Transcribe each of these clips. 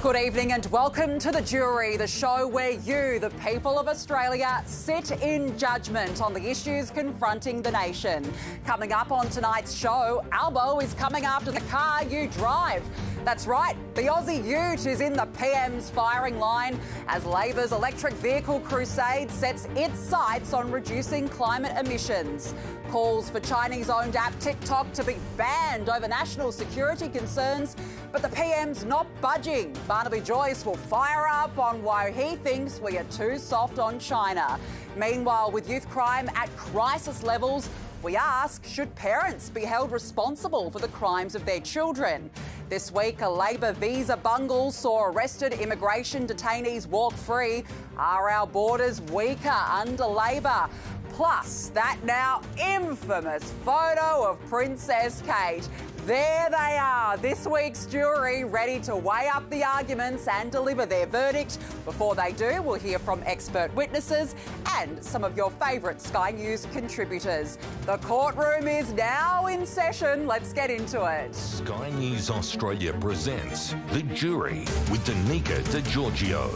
Good evening and welcome to The Jury, the show where you, the people of Australia, sit in judgment on the issues confronting the nation. Coming up on tonight's show, Albo is coming after the car you drive. That's right, the Aussie Ute is in the PM's firing line as Labor's electric vehicle crusade sets its sights on reducing climate emissions. Calls for Chinese-owned app TikTok to be banned over national security concerns, but the PM's not budging. Barnaby Joyce will fire up on why he thinks we are too soft on China. Meanwhile, with youth crime at crisis levels, we ask, should parents be held responsible for the crimes of their children? This week, a Labor visa bungle saw arrested immigration detainees walk free. Are our borders weaker under Labor? Plus, that now infamous photo of Princess Kate. There they are, this week's jury, ready to weigh up the arguments and deliver their verdict. Before they do, we'll hear from expert witnesses and some of your favourite Sky News contributors. The courtroom is now in session. Let's get into it. Sky News Australia presents The Jury with Danica DeGiorgio.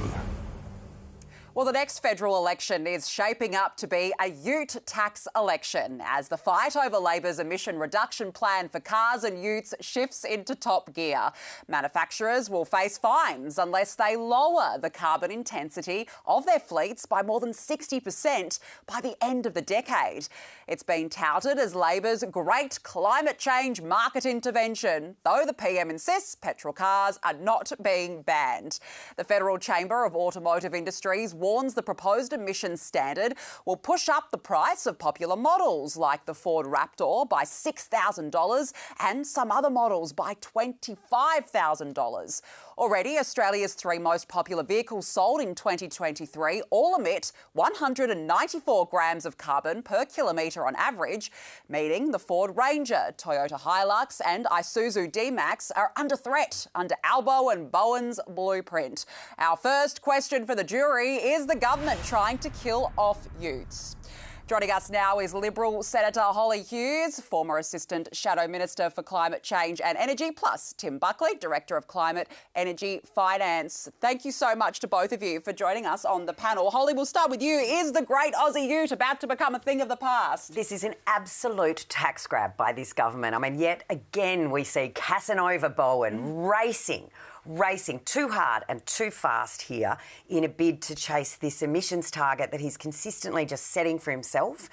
Well, the next federal election is shaping up to be a ute tax election as the fight over Labor's emission reduction plan for cars and utes shifts into top gear. Manufacturers will face fines unless they lower the carbon intensity of their fleets by more than 60% by the end of the decade. It's been touted as Labor's great climate change market intervention, though the PM insists petrol cars are not being banned. The Federal Chamber of Automotive Industries warns the proposed emissions standard will push up the price of popular models like the Ford Raptor by $6,000 and some other models by $25,000. Already, Australia's three most popular vehicles sold in 2023 all emit 194 grams of carbon per kilometre on average, meaning the Ford Ranger, Toyota Hilux and Isuzu D-Max are under threat under Albo and Bowen's blueprint. Our first question for the jury: is the government trying to kill off utes? Joining us now is Liberal Senator Holly Hughes, former Assistant Shadow Minister for Climate Change and Energy, plus Tim Buckley, Director of Climate, Energy, Finance. Thank you so much to both of you for joining us on the panel. Holly, we'll start with you. Is the great Aussie Ute about to become a thing of the past? This is an absolute tax grab by this government. I mean, yet again we see Casanova Bowen racing too hard and too fast here in a bid to chase this emissions target that he's consistently just setting for himself.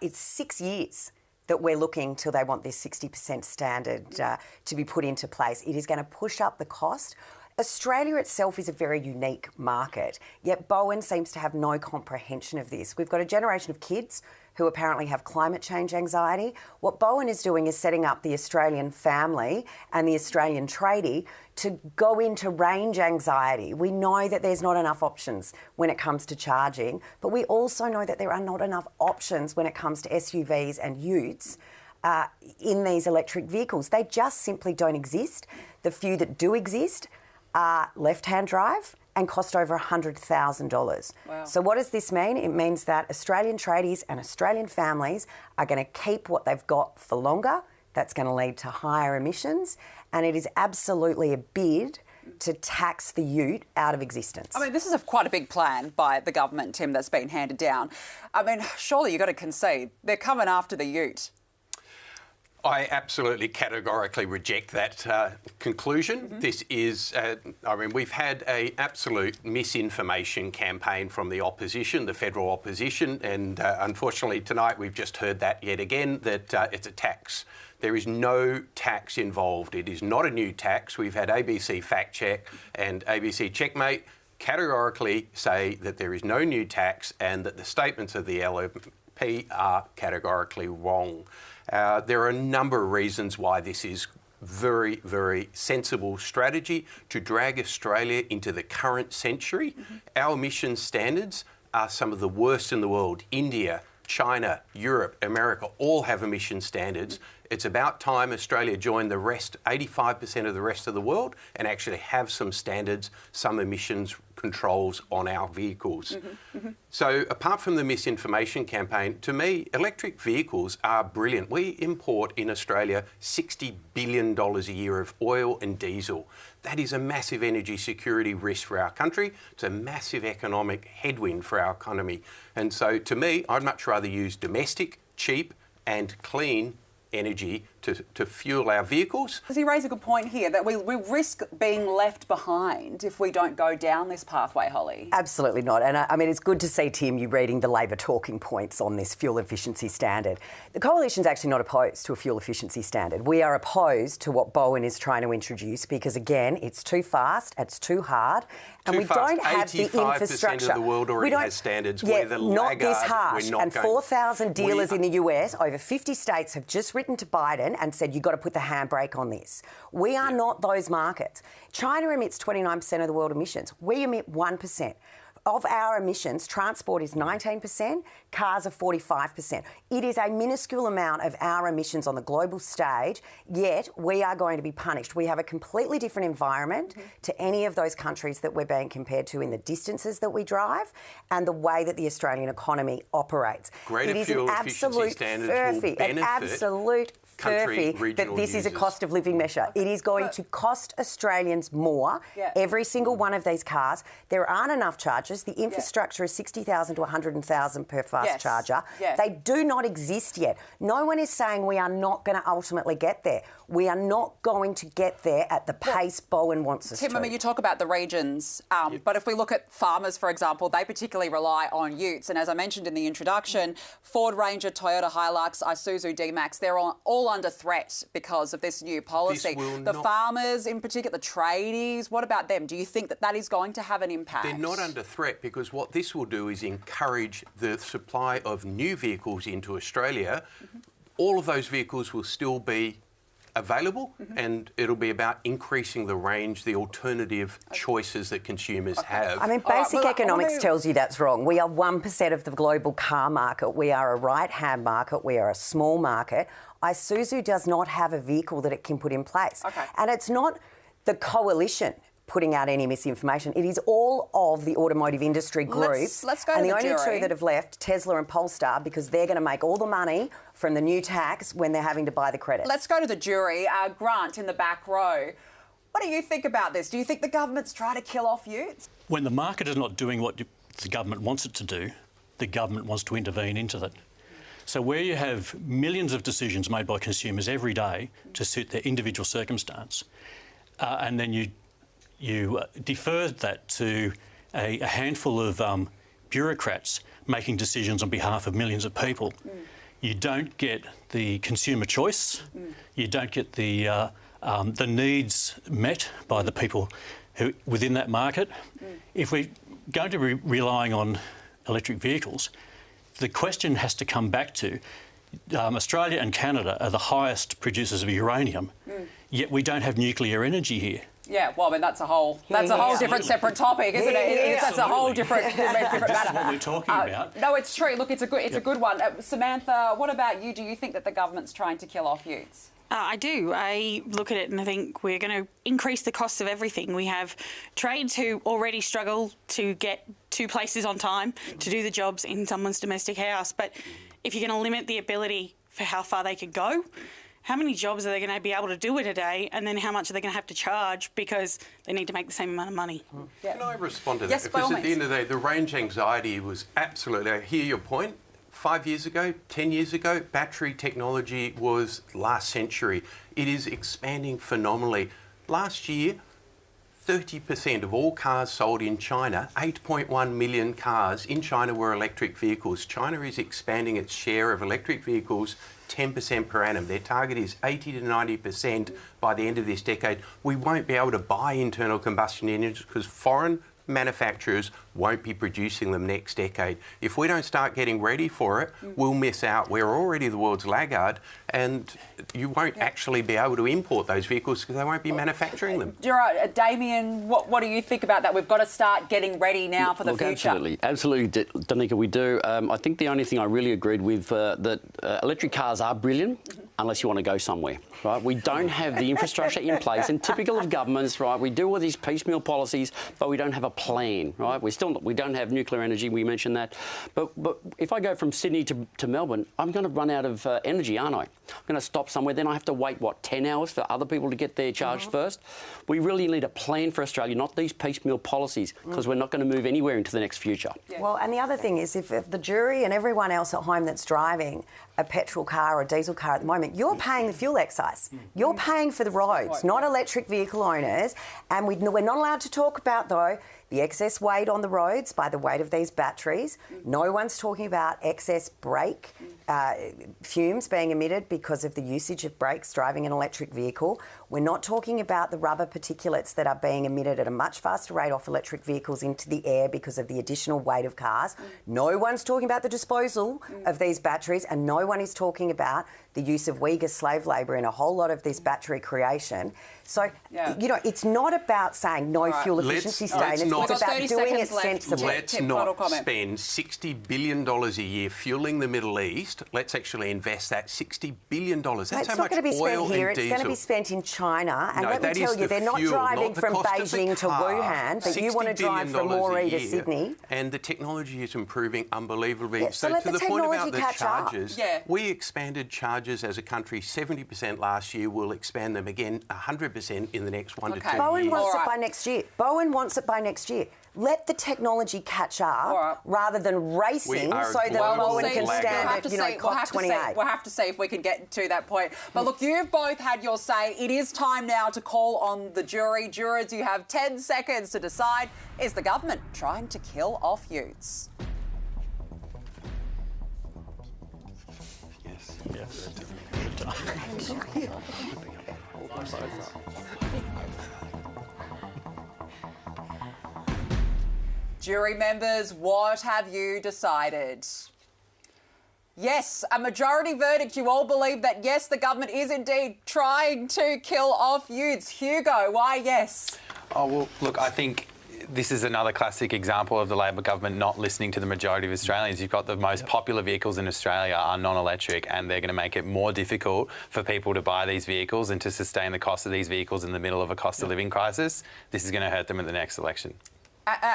It's 6 years that we're looking till they want this 60% standard to be put into place. It is going to push up the cost. Australia itself is a very unique market, yet Bowen seems to have no comprehension of this. We've got a generation of kids who apparently have climate change anxiety. What Bowen is doing is setting up the Australian family and the Australian tradie to go into range anxiety. We know that there's not enough options when it comes to charging, but we also know that there are not enough options when it comes to SUVs and utes in these electric vehicles. They just simply don't exist. The few that do exist are left-hand drive and cost over $100,000. Wow. So what does this mean? It means that Australian tradies and Australian families are going to keep what they've got for longer. That's going to lead to higher emissions, and it is absolutely a bid to tax the ute out of existence. I mean, this is quite a big plan by the government, Tim, that's been handed down. I mean, surely you've got to concede they're coming after the ute. I absolutely categorically reject that conclusion. Mm-hmm. This is, we've had an absolute misinformation campaign from the opposition, the federal opposition, and unfortunately tonight we've just heard that yet again, that it's a tax. There is no tax involved. It is not a new tax. We've had ABC Fact Check and ABC Checkmate categorically say that there is no new tax and that the statements of the LNP are categorically wrong. There are a number of reasons why this is very, very sensible strategy to drag Australia into the current century. Mm-hmm. Our emissions standards are some of the worst in the world. India, China, Europe, America all have emission standards. It's about time Australia joined the rest, 85% of the rest of the world, and actually have some standards, some emissions controls on our vehicles. So apart from the misinformation campaign, to me, electric vehicles are brilliant. We import in Australia $60 billion a year of oil and diesel. That is a massive energy security risk for our country. It's a massive economic headwind for our economy. And so to me, I'd much rather use domestic, cheap and clean energy to fuel our vehicles. Does he raise a good point here that we risk being left behind if we don't go down this pathway, Holly? Absolutely not. And I mean, it's good to see, Tim, you reading the Labor talking points on this fuel efficiency standard. The Coalition's actually not opposed to a fuel efficiency standard. We are opposed to what Bowen is trying to introduce because, again, it's too fast, it's too hard, and we don't have the infrastructure. 85% of the world already has standards. We're the laggard. Not this harsh. We're not and 4,000 dealers in the US, over 50 states, have just written to Biden and said, you've got to put the handbrake on this. We are not those markets. China emits 29% of the world emissions. We emit 1%. Of our emissions, transport is 19%, cars are 45%. It is a minuscule amount of our emissions on the global stage, yet we are going to be punished. We have a completely different environment to any of those countries that we're being compared to in the distances that we drive and the way that the Australian economy operates. Greater fuel efficiency standards will benefit that this is a cost of living measure. It is going to cost Australians more. Every single one of these cars. There aren't enough chargers. The infrastructure is 60,000 to 100,000 per fast charger. They do not exist yet. No one is saying we are not going to ultimately get there. We are not going to get there at the pace Bowen wants us to. Tim, I mean, you talk about the regions, but if we look at farmers, for example, they particularly rely on utes. And as I mentioned in the introduction, Ford Ranger, Toyota Hilux, Isuzu D-Max, they're all under threat because of this new policy. The farmers in particular, the tradies, what about them? Do you think that that is going to have an impact? They're not under threat because what this will do is encourage the supply of new vehicles into Australia. All of those vehicles will still be available and it'll be about increasing the range, the alternative choices that consumers have. I mean, basic economics tells you that's wrong. We are 1% of the global car market. We are a right-hand market. We are a small market. Isuzu does not have a vehicle that it can put in place. And it's not the Coalition putting out any misinformation. It is all of the automotive industry groups. Let's go and to the only two that have left, Tesla and Polestar, because they're going to make all the money from the new tax when they're having to buy the credits. Let's go to the jury. Grant in the back row. What do you think about this? Do you think the government's trying to kill off utes? When the market is not doing what the government wants it to do, the government wants to intervene into that. So where you have millions of decisions made by consumers every day to suit their individual circumstance, and then you defer that to a handful of bureaucrats making decisions on behalf of millions of people, you don't get the consumer choice, you don't get the needs met by the people who within that market. If we're going to be relying on electric vehicles, the question has to come back to Australia and Canada are the highest producers of uranium, yet we don't have nuclear energy here. Yeah, well, I mean, that's a whole different separate topic, isn't it? That's a whole different matter. This is what we're talking about. No, it's true. Look, it's a good one. Samantha, what about you? Do you think that the government's trying to kill off utes? I do. I look at it and I think we're going to increase the costs of everything. We have trades who already struggle to get to places on time to do the jobs in someone's domestic house. But if you're going to limit the ability for how far they could go, how many jobs are they going to be able to do in a day, and then how much are they going to have to charge because they need to make the same amount of money? Can I respond to that? Yes, because at the end of the day, the range anxiety was absolutely, I hear your point. 5 years ago, 10 years ago, battery technology was last century. It is expanding phenomenally. Last year, 30% of all cars sold in China, 8.1 million cars in China were electric vehicles. China is expanding its share of electric vehicles 10% per annum. Their target is 80 to 90% by the end of this decade. We won't be able to buy internal combustion engines because foreign manufacturers won't be producing them next decade. If we don't start getting ready for it, we'll miss out. We're already the world's laggard, and you won't actually be able to import those vehicles because they won't be manufacturing them. Gerard, Damien, what do you think about that? We've got to start getting ready now for the future. Absolutely, Danica, we do. I think the only thing I really agreed with that electric cars are brilliant. unless you want to go somewhere, right? We don't have the infrastructure in place, and typical of governments, right? We deal with these piecemeal policies, but we don't have a plan, right? We don't have nuclear energy. We mentioned that, but if I go from Sydney to Melbourne, I'm going to run out of energy, aren't I? I'm going to stop somewhere. Then I have to wait 10 hours for other people to get their charge first. We really need a plan for Australia, not these piecemeal policies, because we're not going to move anywhere into the next future. Yeah. Well, and the other thing is, if the jury and everyone else at home that's driving a petrol car or a diesel car at the moment, you're paying the fuel excise. You're paying for the roads, not electric vehicle owners. And we're not allowed to talk about, though, the excess weight on the roads by the weight of these batteries. No one's talking about excess brake fumes being emitted because of the usage of brakes driving an electric vehicle. We're not talking about the rubber particulates that are being emitted at a much faster rate off electric vehicles into the air because of the additional weight of cars. No one's talking about the disposal of these batteries, and no one is talking about the use of Uyghur slave labour in a whole lot of this battery creation. So, you know, it's not about saying no fuel efficiency statements. It's about doing it sensibly. Let's not spend $60 billion a year fuelling the Middle East. Let's actually invest that $60 billion. That's it's how not much going to be spent oil here. and It's diesel. going to be spent in China. And No, let me tell you, they're not fuel, driving not the from cost of the Beijing to car. Wuhan, but you want to drive from Moree to Sydney. And the technology is improving unbelievably. Yeah, so let to the the point about technology the catch up. charges, we expanded charges as a country 70% last year. We'll expand them again 100% in the next 1 to 2 years. Bowen wants it by next year. Bowen wants it by next year. Let the technology catch up rather than racing so that Bowen can stand at, COP28. We'll have to see if we can get to that point. But look, you've both had your say. It is time now to call on the jury. Jurors, you have 10 seconds to decide, is the government trying to kill off youths? Yes. Jury members, what have you decided? Yes, a majority verdict. You all believe that, yes, the government is indeed trying to kill off youths. Hugo, why yes? Oh, well, look, I think this is another classic example of the Labor government not listening to the majority of Australians. You've got the most popular vehicles in Australia are non-electric, and they're going to make it more difficult for people to buy these vehicles and to sustain the cost of these vehicles in the middle of a cost of living crisis. This is going to hurt them in the next election.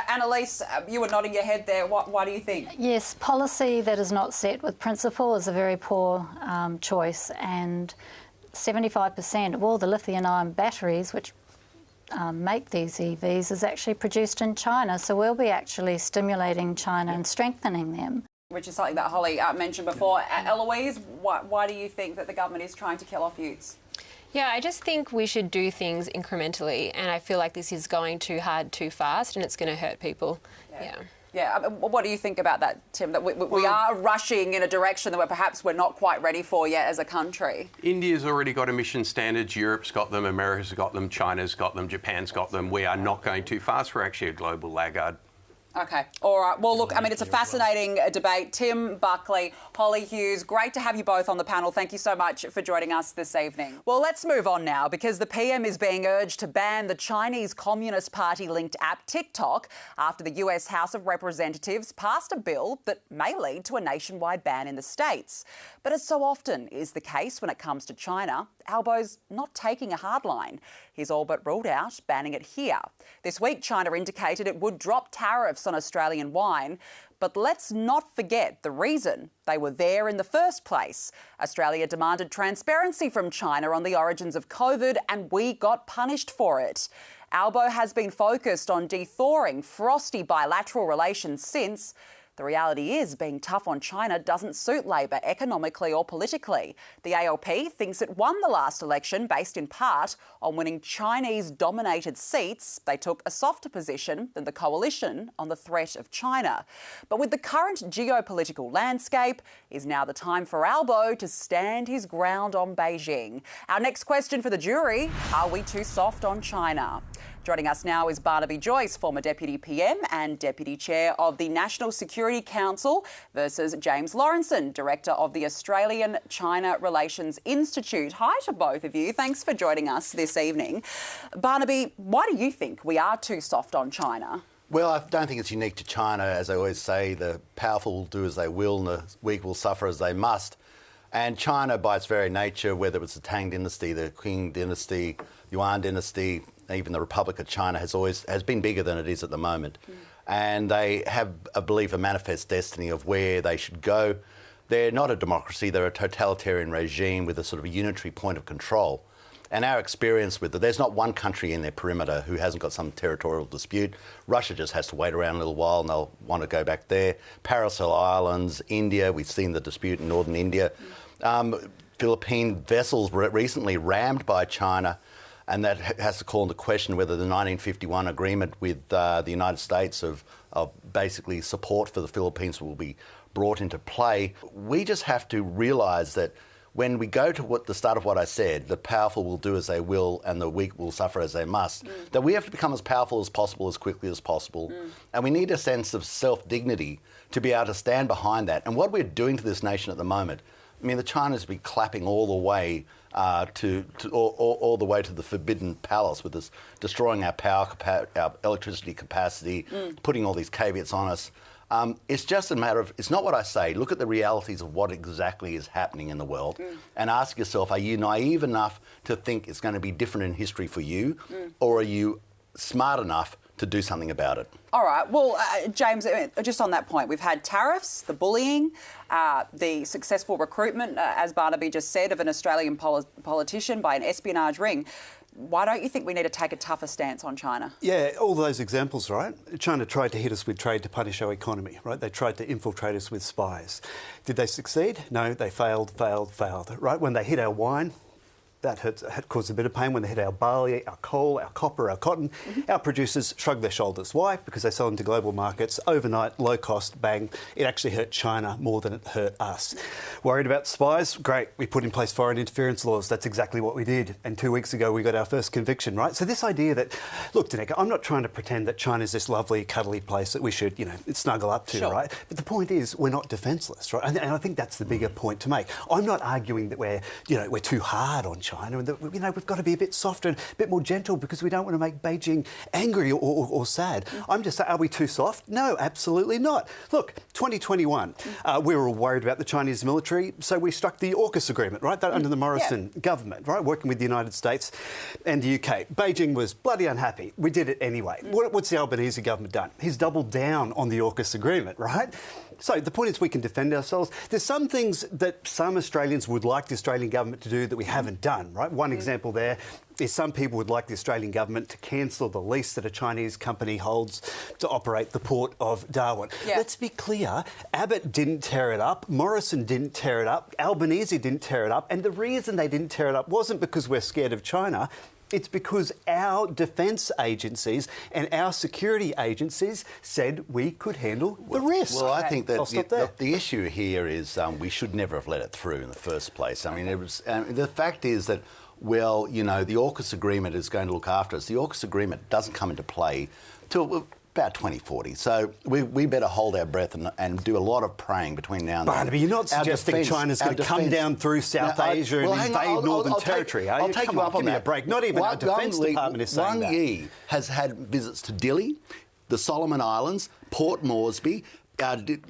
Annalise, you were nodding your head there. Why do you think? Yes, policy that is not set with principle is a very poor choice, and 75% of all the lithium-ion batteries which make these EVs is actually produced in China, so we'll be actually stimulating China and strengthening them. Which is something that Holly mentioned before. Eloise, why do you think that the government is trying to kill off youths? Yeah, I just think we should do things incrementally, and I feel like this is going too hard, too fast, and it's going to hurt people. Yeah, what do you think about that, Tim, that we are rushing in a direction that perhaps we're not quite ready for yet as a country? India's already got emission standards, Europe's got them, America's got them, China's got them, Japan's got them. We are not going too fast. We're actually a global laggard. OK. All right. Well, look, I mean, it's a fascinating debate. Tim Buckley, Holly Hughes, great to have you both on the panel. Thank you so much for joining us this evening. Well, let's move on now, because the PM is being urged to ban the Chinese Communist Party-linked app TikTok after the US House of Representatives passed a bill that may lead to a nationwide ban in the States. But as so often is the case when it comes to China, Albo's not taking a hard line. He's all but ruled out banning it here. This week, China indicated it would drop tariffs on Australian wine. But let's not forget the reason they were there in the first place. Australia demanded transparency from China on the origins of COVID, and we got punished for it. Albo has been focused on de-thawing frosty bilateral relations since. The reality is being tough on China doesn't suit Labor economically or politically. The ALP thinks it won the last election based in part on winning Chinese-dominated seats. They took a softer position than the coalition on the threat of China. But with the current geopolitical landscape, is now the time for Albo to stand his ground on Beijing. Our next question for the jury, are we too soft on China? Joining us now is Barnaby Joyce, former Deputy PM and Deputy Chair of the National Security Council, versus James Laurenceson, Director of the Australian-China Relations Institute. Hi to both of you. Thanks for joining us this evening. Barnaby, why do you think we are too soft on China? Well, I don't think it's unique to China. As I always say, the powerful will do as they will and the weak will suffer as they must. And China, by its very nature, whether it's the Tang dynasty, the Qing dynasty, Yuan dynasty, even the Republic of China, has been bigger than it is at the moment. And they have, I believe, a manifest destiny of where they should go. They're not a democracy, they're a totalitarian regime with a sort of a unitary point of control. And our experience with it, there's not one country in their perimeter who hasn't got some territorial dispute. Russia just has to wait around a little while and they'll want to go back there. Paracel Islands, India, we've seen the dispute in northern India. Philippine vessels were recently rammed by China, and that has to call into question whether the 1951 agreement with the United States of basically support for the Philippines will be brought into play. We just have to realise that when we go to the start of what I said, the powerful will do as they will and the weak will suffer as they must, that we have to become as powerful as possible, as quickly as possible. And we need a sense of self-dignity to be able to stand behind that. And what we're doing to this nation at the moment, I mean, the China's been clapping all the way all the way to the Forbidden Palace with this, destroying our our electricity capacity, putting all these caveats on us. It's just a matter of, it's not what I say. Look at the realities of what exactly is happening in the world and ask yourself, are you naive enough to think it's going to be different in history for you, or are you smart enough to do something about it? All right. Well, James, just on that point, we've had tariffs, the bullying, the successful recruitment, as Barnaby just said, of an Australian politician by an espionage ring. Why don't you think we need to take a tougher stance on China? Yeah, all those examples, right? China tried to hit us with trade to punish our economy, right? They tried to infiltrate us with spies. Did they succeed? No, they failed, right? When they hit our wine, that caused a bit of pain. When they hit our barley, our coal, our copper, our cotton, our producers shrug their shoulders. Why? Because they sell them to global markets, overnight, low cost, bang. It actually hurt China more than it hurt us. Worried about spies? Great. We put in place foreign interference laws. That's exactly what we did. And 2 weeks ago, we got our first conviction, right? So this idea that, look, Danica, I'm not trying to pretend that China's this lovely, cuddly place that we should, snuggle up to, right? But the point is, we're not defenceless, right? And I think that's the bigger point to make. I'm not arguing that we're too hard on China and that, we've got to be a bit softer and a bit more gentle because we don't want to make Beijing angry or sad. I'm just saying, are we too soft? No, absolutely not. Look, 2021, we were all worried about the Chinese military, so we struck the AUKUS agreement, right? That under the Morrison government, right? Working with the United States and the UK. Beijing was bloody unhappy. We did it anyway. What's the Albanese government done? He's doubled down on the AUKUS agreement, right? So the point is we can defend ourselves. There's some things that some Australians would like the Australian government to do that we haven't done, right? One example there is some people would like the Australian government to cancel the lease that a Chinese company holds to operate the port of Darwin. Let's be clear, Abbott didn't tear it up, Morrison didn't tear it up, Albanese didn't tear it up, and the reason they didn't tear it up wasn't because we're scared of China. It's because our defence agencies and our security agencies said we could handle the risk. Well, I think that the issue here is we should never have let it through in the first place. I mean, the fact is that, well, the AUKUS agreement is going to look after us. The AUKUS agreement doesn't come into play till about 2040. So we better hold our breath and do a lot of praying between now and then. Barnaby, you're not suggesting China's going to come down through South Asia and invade Northern Territory, are you? I'll take you up on that. A break. Not even our Defence Department is saying that. Wang Yi has had visits to Dili, the Solomon Islands, Port Moresby,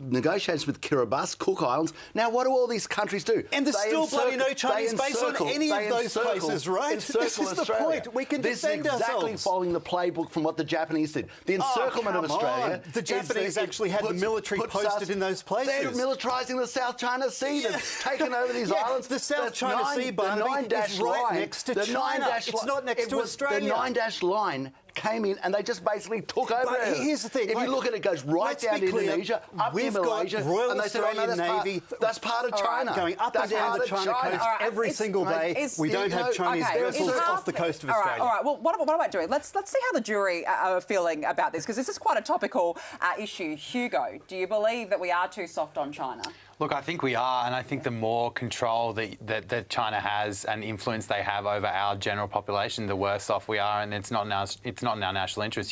negotiations with Kiribati, Cook Islands. Now, what do all these countries do? And there's still bloody no Chinese base on any of those places, right? This is the point. We can defend ourselves. This is exactly following the playbook from what the Japanese did. The encirclement of Australia. The Japanese actually had the military posted in those places. They're militarising the South China Sea. They've taken over these islands. The South China Sea, Barnaby, is right next to China. It's not next to Australia. The 9-dash line came in and they just basically took over. But here's the thing. If you look at it, it goes right down to Indonesia, up to Malaysia, and they said, Navy, that's part of China. Going up and down the China coast every single day. We don't have Chinese vessels off the coast of Australia. All right. Well, what about doing? Let's see how the jury are feeling about this, because this is quite a topical issue. Hugo, do you believe that we are too soft on China? Look, I think we are, and I think the more control that China has and influence they have over our general population, the worse off we are, and it's not in our national interest.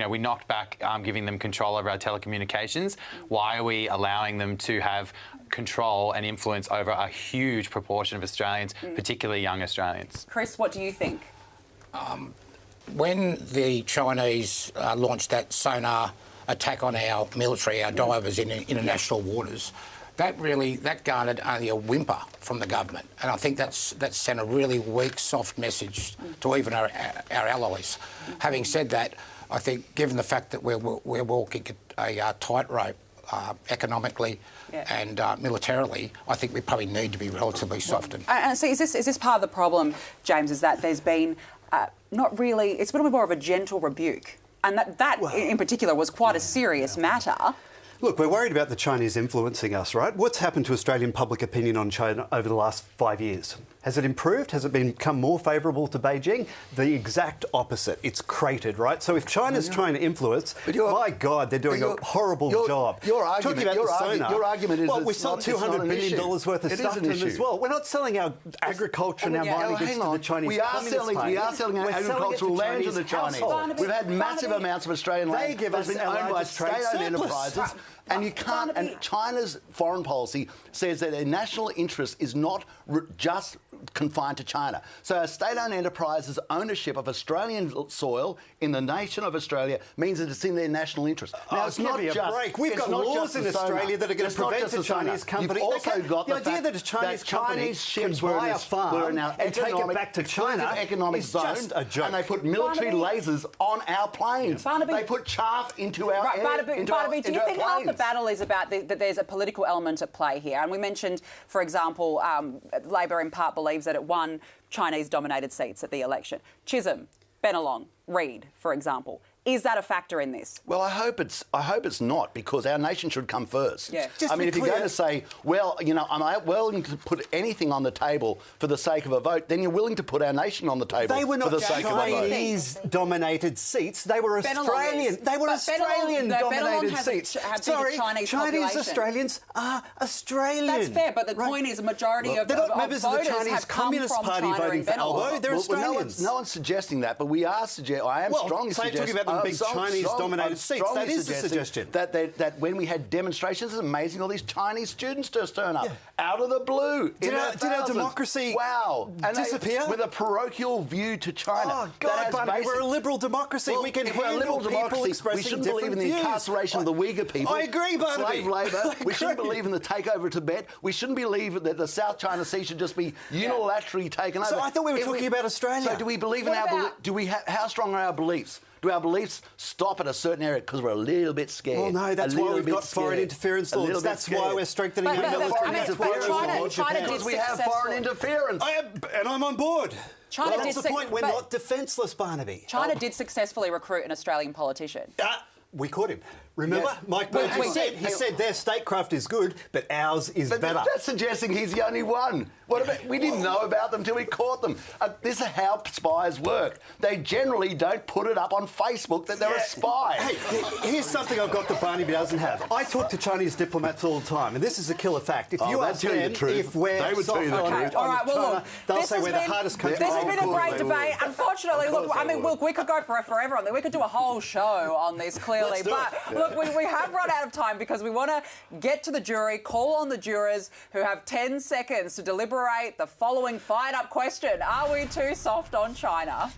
We knocked back giving them control over our telecommunications. Why are we allowing them to have control and influence over a huge proportion of Australians, particularly young Australians? Chris, what do you think? When the Chinese launched that sonar attack on our military, our divers in international waters, that garnered only a whimper from the government, and I think that's sent a really weak, soft message to even our allies. Having said that, I think given the fact that we're walking a tightrope economically and militarily, I think we probably need to be relatively soft. And so is this part of the problem, James, is that there's been not really, it's been more of a gentle rebuke, and that in particular was quite a serious matter. Look, we're worried about the Chinese influencing us, right? What's happened to Australian public opinion on China over the last 5 years? Has it improved? Has it become more favourable to Beijing? The exact opposite. It's cratered, right? So if China's trying to influence, my God, they're doing a horrible job. Your argument is well, we sold $200 billion worth of stuff to them as well. We're not selling our agriculture and our mining goods to the Chinese Communist Party. We are selling our agricultural land to the Chinese. We've had massive amounts of Australian land that's been owned by state-owned enterprises. And you can't. And China's foreign policy says that their national interest is not just confined to China. So our state-owned enterprises' ownership of Australian soil in the nation of Australia means that it's in their national interest. Now, it's not just... break. We've got laws in Australia that are going to prevent a Chinese company. You've also got the idea that a Chinese company can buy a farm and take it back to China is just a joke. And they put military lasers on our planes. They put chaff into our Barnaby, do you think half the battle is about that there's a political element at play here? And we mentioned, for example, Labor in part believes that it won Chinese-dominated seats at the election. Chisholm, Bennelong, Reid, for example. Is that a factor in this? Well, I hope it's not, because our nation should come first. Yeah. I mean, if you're going to say, well, you know, I'm willing to put anything on the table for the sake of a vote, then you're willing to put our nation on the table for the sake of a vote. They were not Chinese-dominated seats. They were Australian. They were Australian-dominated seats. Sorry, Chinese Australians are Australian. That's fair, but the point is a majority of they're not members of the Chinese Communist Party voting for Albo. They're Australians. No one's suggesting that, but we are suggesting. I am strongly suggesting. Big Chinese-dominated seats. That is a suggestion. That when we had demonstrations, it's amazing all these Chinese students just turn up out of the blue. Did our democracy disappear? With a parochial view to China. Oh, God, Barnaby, we're a liberal democracy. Well, we can handle handle people expressing we shouldn't believe in the incarceration of the Uyghur people. I agree, Barnaby. Slave labour. We shouldn't believe in the takeover of Tibet. We shouldn't believe that the South China Sea should just be unilaterally taken over. So I thought we were talking about Australia. So do we believe in our... How strong are our beliefs? Do our beliefs stop at a certain area because we're a little bit scared? Well, no, that's why we've got foreign interference laws. That's why we're strengthening our military interference laws. Because we have foreign interference. And I'm on board. That's the point. We're not defenceless, Barnaby. China did successfully recruit an Australian politician. We caught him. Remember? Mike Burgess he said their statecraft is good, but ours is better. That's suggesting he's the only one. What about, we didn't know about them till we caught them. This is how spies work. They generally don't put it up on Facebook that they're a spy. Hey, here's something I've got that Barnaby doesn't have. I talk to Chinese diplomats all the time, and this is a killer fact. If you ask them if we're soft on China, they'll say we're the hardest country. This has been a great debate. Unfortunately, look, we could go forever on this. We could do a whole show on this, clearly. But look, we have run out of time because we want to get to the jury, call on the jurors who have 10 seconds to deliberate the following fired-up question. Are we too soft on China?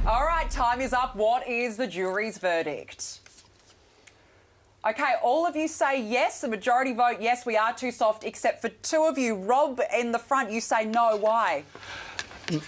All right, time is up. What is the jury's verdict? OK, all of you say yes. The majority vote yes, we are too soft, except for two of you. Rob, in the front, you say no. Why?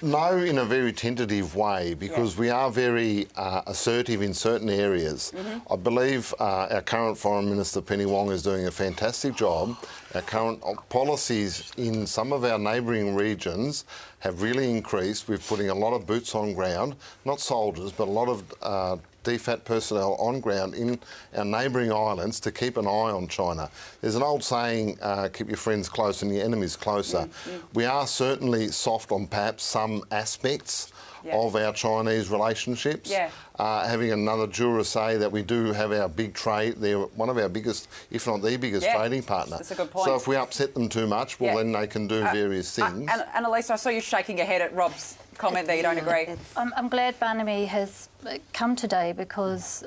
No, in a very tentative way, because we are very assertive in certain areas. I believe our current Foreign Minister, Penny Wong, is doing a fantastic job. Our current policies in some of our neighbouring regions have really increased. We're putting a lot of boots on ground, not soldiers, but a lot of DFAT personnel on ground in our neighbouring islands to keep an eye on China. There's an old saying, keep your friends close and your enemies closer. We are certainly soft on perhaps some aspects of our Chinese relationships. Having another juror say that we do have our big trade, they're one of our biggest, if not the biggest trading partner. That's a good point. So if we upset them too much, well then they can do various things. And Elisa, I saw you shaking your head at Rob's comment there, you don't agree? I'm glad Barnaby has come today because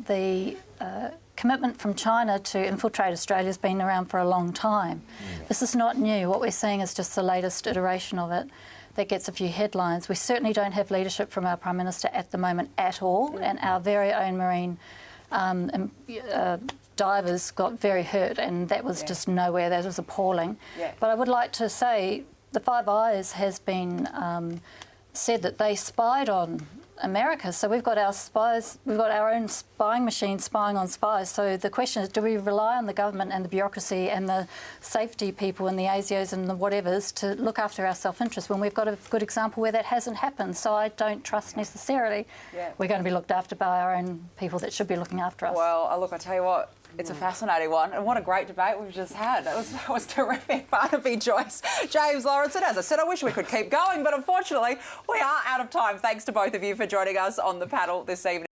the commitment from China to infiltrate Australia has been around for a long time. This is not new. What we're seeing is just the latest iteration of it. that gets a few headlines. We certainly don't have leadership from our Prime Minister at the moment at all, and our very own marine divers got very hurt, and that was just nowhere. That was appalling. But I would like to say the Five Eyes has been said that they spied on America. So we've got our spies, we've got our own spying machine spying on spies. So the question is, do we rely on the government and the bureaucracy and the safety people and the ASIOs and the whatevers to look after our self-interest when we've got a good example where that hasn't happened? So I don't trust necessarily we're going to be looked after by our own people that should be looking after us. Well, look, I tell you what, it's a fascinating one, and what a great debate we've just had. That was terrific. Barnaby, Joyce, James, Laurenceson. As I said, I wish we could keep going, but unfortunately we are out of time. Thanks to both of you for joining us on the panel this evening.